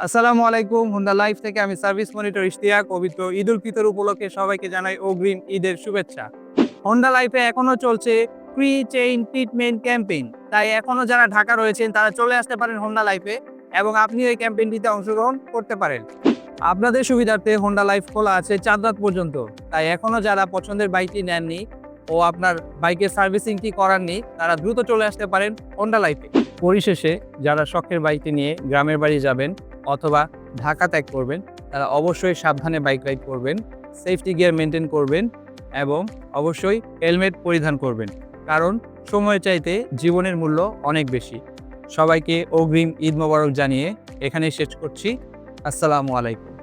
আসসালামু আলাইকুম। Honda life থেকে আমি সার্ভিস মনিটর ইশতিয়াক। পবিত্র ঈদ উল ফিতর উপলক্ষে সবাইকে জানাই অগ্রিম ঈদের শুভেচ্ছা। হোন্ডা লাইফে এখনো চলছে ফ্রি চেইন ট্রিটমেন্ট ক্যাম্পেইন। তাই এখনো যারা ঢাকা রয়েছেন তারা চলে আসতে পারেন হোন্ডা লাইফে এবং আপনি এই ক্যাম্পেইনটিতে অংশগ্রহণ করতে পারেন। আপনাদের সুবিধার্থে হোন্ডা লাইফ খোলা আছে চাঁদ রাত পর্যন্ত। তাই এখনো যারা পছন্দের বাইকটি নেননি ও আপনার বাইকের সার্ভিসিংটি করাননি তারা দ্রুত চলে আসতে পারেন হোন্ডা লাইফে। পরিশেষে যারা শখের বাইকটি নিয়ে গ্রামের বাড়ি যাবেন অথবা ঢাকা ত্যাগ করবেন তারা অবশ্যই সাবধানে বাইক রাইড করবেন, সেফটি গিয়ার মেনটেন করবেন এবং অবশ্যই হেলমেট পরিধান করবেন, কারণ সময় চাইতে জীবনের মূল্য অনেক বেশি। সবাইকে অগ্রিম ঈদ মোবারক জানিয়ে এখানেই শেষ করছি। আসসালামু আলাইকুম।